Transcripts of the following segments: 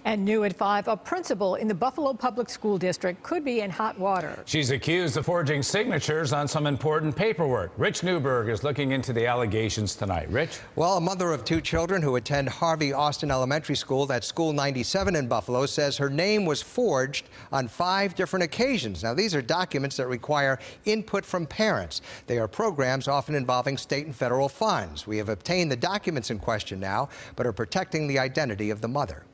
And new at 5, a principal in the Buffalo Public School District could be in hot water. She's accused of forging signatures on some important paperwork. Rich Newberg is looking into the allegations tonight. Rich? Well, a mother of 2 children who attend Harvey Austin Elementary School, that's School 97 in Buffalo, says her name was forged on 5 different occasions. Now, these are documents that require input from parents. They are programs often involving state and federal funds. We have obtained the documents in question now, but are protecting the identity of the mother.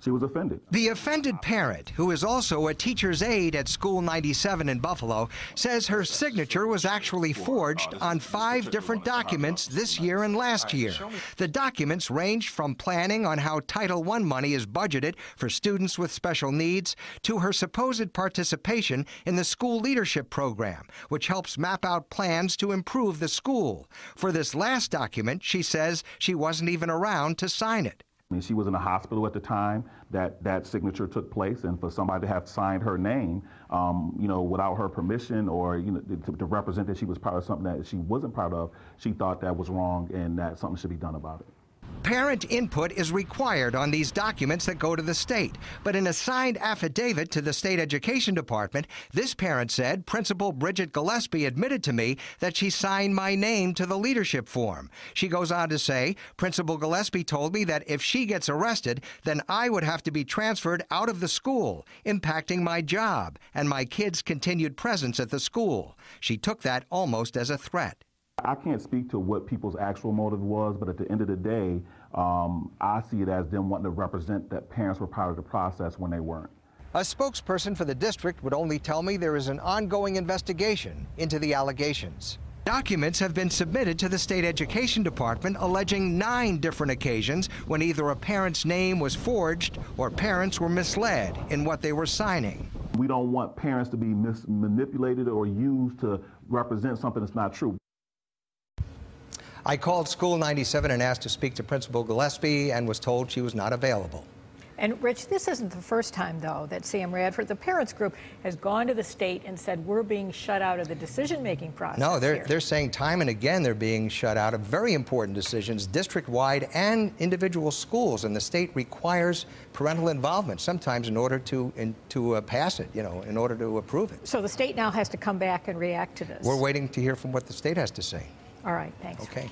She was offended. The offended parent, who is also a teacher's aide at School 97 in Buffalo, says her signature was actually forged on 5 different documents this year and last year. The documents range from planning on how Title I money is budgeted for students with special needs to her supposed participation in the school leadership program, which helps map out plans to improve the school. For this last document, she says she wasn't even around to sign it. I mean, she was in a hospital at the time that signature took place, and for somebody to have signed her name, without her permission, or to represent that she was part of something that she wasn't part of, she thought that was wrong and that something should be done about it. Parent input is required on these documents that go to the state. But in a signed affidavit to the state education department, this parent said Principal Bridget Gillespie admitted to me that she signed my name to the leadership form. She goes on to say, Principal Gillespie told me that if she gets arrested, then I would have to be transferred out of the school, impacting my job and my kids' continued presence at the school. She took that almost as a threat. I can't speak to what people's actual motive was, but at the end of the day, I see it as them wanting to represent that parents were part of the process when they weren't. A spokesperson for the district would only tell me there is an ongoing investigation into the allegations. Documents have been submitted to the state education department alleging 9 different occasions when either a parent's name was forged or parents were misled in what they were signing. We don't want parents to be manipulated or used to represent something that's not true. I called School 97 and asked to speak to Principal Gillespie and was told she was not available. And Rich, this isn't the first time, though, that Sam Radford, the parents group, has gone to the state and said we're being shut out of the decision-making process. No, they're saying time and again they're being shut out of very important decisions, district-wide and individual schools, and the state requires parental involvement sometimes in order to pass it, in order to approve it. So the state now has to come back and react to this. We're waiting to hear from what the state has to say. All right, thanks. Okay.